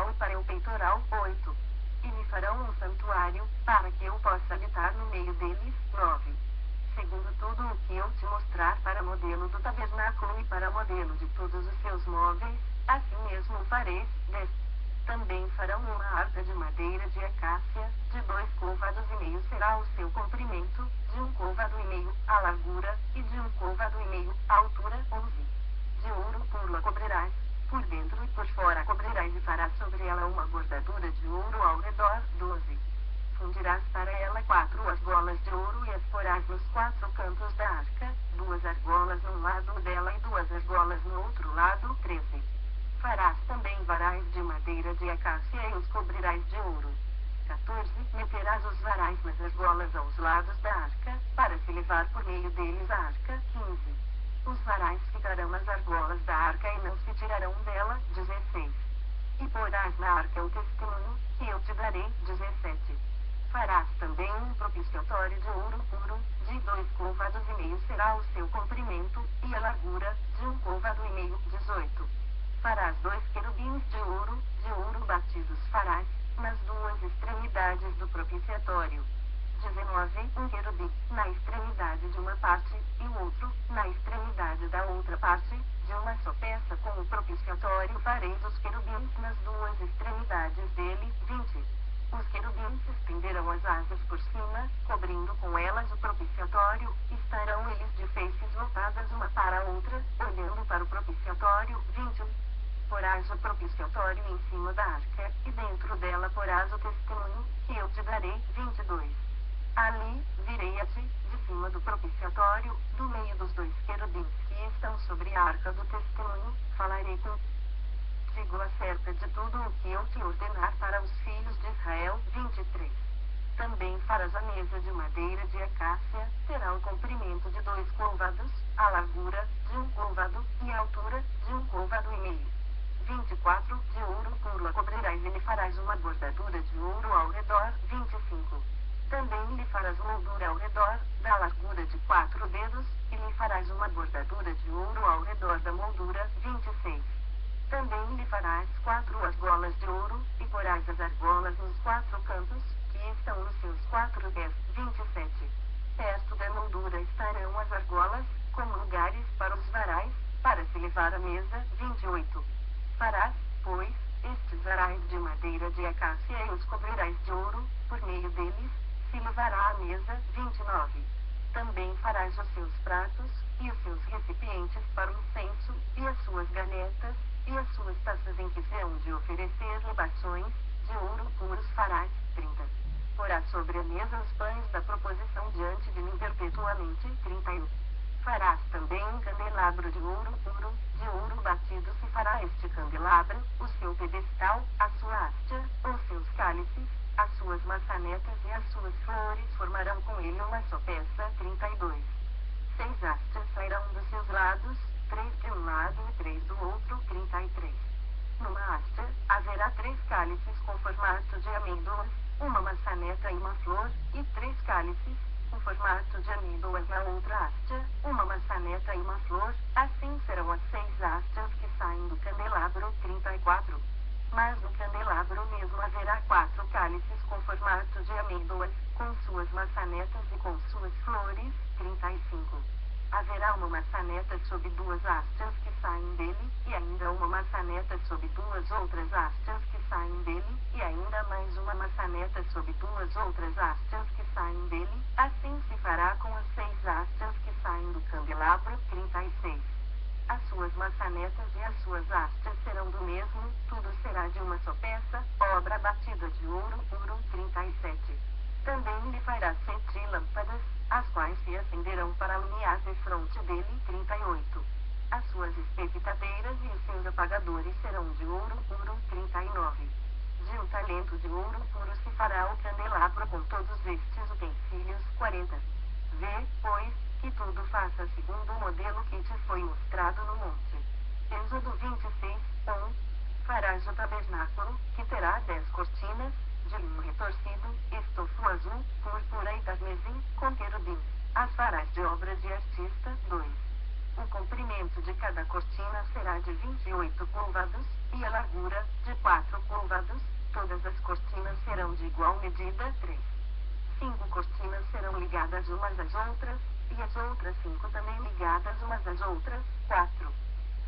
lateral e para o peitoral. 8. E me farão um santuário, para que eu possa habitar no meio deles. 9. Segundo tudo o que eu te mostrar para modelo do tabernáculo e para modelo de todos os seus móveis, assim mesmo o fareis. 10. Também farão uma arca de madeira de acácia, de 2 côvados e meio será o seu comprimento, de 1 côvado e meio, a largura, e de 1 côvado e meio, a altura. 11. De ouro puro a cobrirás, por dentro e por fora cobrirás e farás sobre ela uma bordadura de ouro ao redor. 12. Fundirás para ela 4 argolas de ouro e as porás nos 4 cantos da arca, 2 argolas num lado dela e 2 argolas no outro lado. 13. Farás também varais de madeira de acácia e os cobrirás de ouro. 14. Meterás os varais nas argolas aos lados da arca, para se levar por meio deles a arca. 15. Os varais ficarão nas argolas da arca e não se tirarão dela. 16. E porás na arca o testemunho, que eu te darei. 17. Farás também um propiciatório de ouro puro, de 2 côvados e meio será o seu comprimento, e a largura, de 1 côvado e meio. 18. Farás 2 querubins de ouro batidos farás, nas 2 extremidades do propiciatório. 19. Um querubim, na extremidade de uma parte, e o outro, na extremidade da outra parte, de uma só peça com o propiciatório fareis os querubins nas 2 extremidades dele. 20. Os querubins estenderão as asas por cima, cobrindo com elas o propiciatório, estarão eles de faces voltadas uma para a outra, olhando para o propiciatório. 21. Porás o propiciatório em cima da arca, e dentro dela porás o testemunho, que eu te darei. 22. Ali, virei a ti, de cima do propiciatório, do meio dos 2 querubins que estão sobre a arca do testemunho, falarei contigo acerca de tudo o que eu te ordenar para os filhos de Israel. 23. Também farás a mesa de madeira de acácia, terá o comprimento de 2 côvados, a largura, de 1 côvado, e a altura, de 1 côvado e meio. 24. De ouro puro a cobrirás e lhe farás uma bordadura de ouro ao redor. 25. Também lhe farás moldura ao redor, da largura de 4 dedos, e lhe farás uma bordadura de ouro ao redor da moldura. 26. Também lhe farás 4 argolas de ouro, e porás as argolas nos 4 cantos, que estão nos seus 4 pés. 27. Perto da moldura estarão as argolas, como lugares para os varais, para se levar a mesa. 28. Farás, pois, estes varais de madeira de acácia e os cobrirás de ouro, por meio deles, se levará a mesa. 29. Também farás os seus pratos, e os seus recipientes para o incenso, e as suas ganetas, e as suas taças em que se hão de oferecer libações, de ouro puros farás. 30. Porás sobre a mesa os pães da proposição diante de mim perpetuamente. 31. Farás também um candelabro de ouro puro, de ouro batido se fará este candelabro, o seu pedestal, a sua haste, os seus cálices, as suas maçanetas e as suas flores formarão com ele uma só peça. 32. 6 hastes sairão dos seus lados, 3 de um lado e 3 do outro. 33. Numa haste, haverá 3 cálices com formato de amêndoas, uma maçaneta e uma flor, e 3 cálices, com formato de amêndoas na outra haste, uma maçaneta e uma flor, assim serão as 6 hastes que saem do candelabro. 34. Mas no candelabro mesmo haverá 4 cálices com formato de amêndoas, com suas maçanetas e com suas flores. 35. Haverá uma maçaneta sob 2 hastes que saem dele, e ainda uma maçaneta sob 2 outras hastes que saem dele, e ainda mais uma maçaneta sob 2 outras hastes que saem dele, assim se fará com as 6 hastes que saem do candelabro. 36. As suas maçanetas e as suas hastes serão do mesmo, tudo será de uma só peça, obra batida de ouro puro. 37. Também lhe fará 7 lâmpadas, as quais se acenderão para alumiar de fronte dele. 38. As suas espevitadeiras e os seus apagadores serão de ouro puro. 39. De 1 talento de ouro puro se fará o candelabro com todos estes utensílios. 40. Vê, pois, que tudo faça segundo o modelo que te foi mostrado no monte. Êxodo 26, 1. Farás o tabernáculo, que terá 10 cortinas, de linho retorcido, estofo azul, púrpura e carmesim, com querubins. As farás de obra de artista. 2. O comprimento comprimento de cada cortina será de 28 côvados, e a largura, de 4 côvados. Todas as cortinas serão de igual medida. 3. 5 cortinas serão ligadas umas às outras, e as outras 5 também ligadas umas às outras. 4.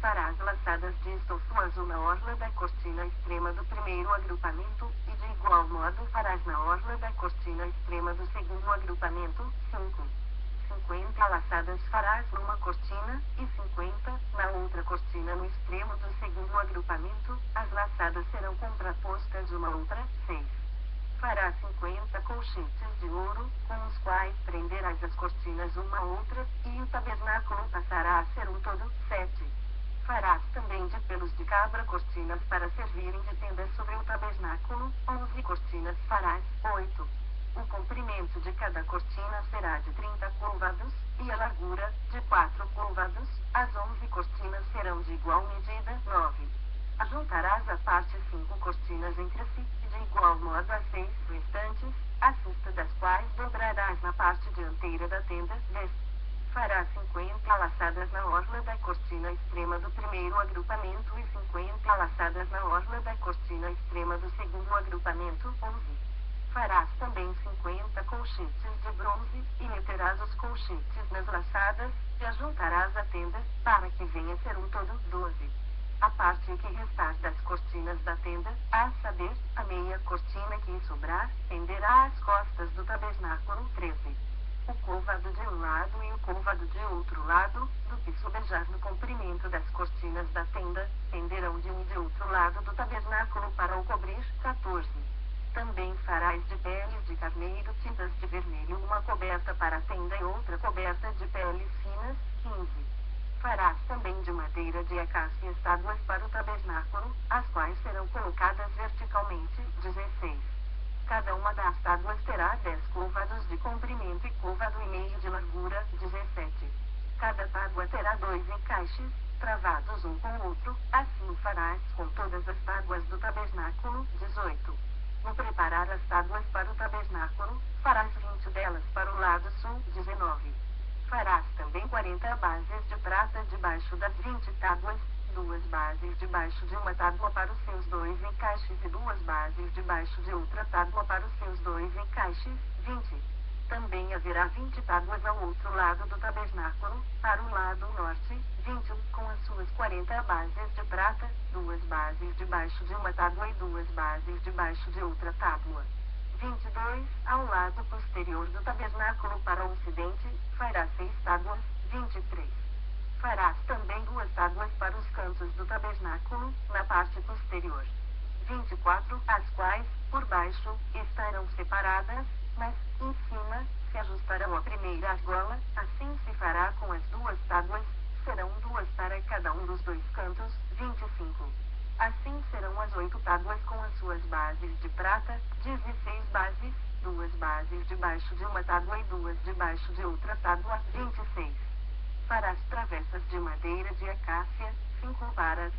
Farás laçadas de estofo azul na orla da cortina extrema do primeiro agrupamento, e de igual modo farás na orla da cortina extrema do segundo agrupamento. 5. 50 laçadas farás numa cortina, e 50 na outra cortina no extremo do segundo agrupamento. As laçadas serão contrapostas uma à outra. 6. Farás 50 colchetes de ouro, com os quais prenderás as cortinas uma à outra, e o tabernáculo passará a ser um todo. 7. Farás também de pelos de cabra cortinas para servirem de tendas sobre o tabernáculo. 11 cortinas farás. 8. O comprimento de cada cortina será de 30 côvados, e a largura, de 4 côvados. As 11 cortinas serão de igual medida. 9. Ajuntarás a parte 5 cortinas entre si, e de igual modo as 6 restantes, a cesta das quais dobrarás na parte dianteira da tenda. 10. Farás 50 laçadas na orla da cortina extrema do primeiro agrupamento e 50 laçadas na orla da cortina extrema do segundo agrupamento. 11. Farás também 50 colchetes de bronze, e meterás os colchetes nas laçadas, e ajuntarás a tenda, para que venha a ser um todo. 12. A parte que restar das cortinas da tenda, a saber, a meia cortina que sobrar, penderá às costas do tabernáculo. 13. O côvado de um lado e o côvado de outro lado, do que sobejar no comprimento das cortinas da tenda, penderão de um e de outro lado do tabernáculo para o cobrir. 14. Também farás de peles de carneiro tintas de vermelho uma coberta para a tenda e outra coberta de peles finas. 15. Farás também de madeira de acácia tábuas para o tabernáculo, as quais serão colocadas verticalmente. 16. Cada uma das tábuas terá 10 côvados de comprimento e côvado e meio de largura. 17. Cada tábua terá 2 encaixes, travados um com o outro, assim farás com todas as tábuas do tabernáculo. 18. No preparar as tábuas para o tabernáculo, farás 20 delas para o lado sul. 19. Farás também 40 bases de prata debaixo das 20 tábuas, 2 bases debaixo de uma tábua para os seus 2 encaixes e 2 bases debaixo de outra tábua para os seus 2 encaixes. 20. Também haverá 20 tábuas ao outro lado do tabernáculo, para o lado norte. 21 com as suas 40 bases de prata, 2 bases debaixo de uma tábua e 2 bases debaixo de outra tábua. 22 ao lado posterior do tabernáculo para o ocidente, farás 6 tábuas. 23. Farás também 2 tábuas para os cantos do tabernáculo, na parte posterior. 24, as quais, por baixo, estarão separadas, mas, em cima, se ajustarão à primeira argola. Assim se fará com as 2 tábuas, serão 2 para cada um dos 2 cantos. 25. Assim serão as 8 tábuas com as suas bases de prata, 16 bases, 2 bases debaixo de uma tábua e 2 debaixo de outra tábua. 26. Farás travessas de madeira de acácia, 5 para as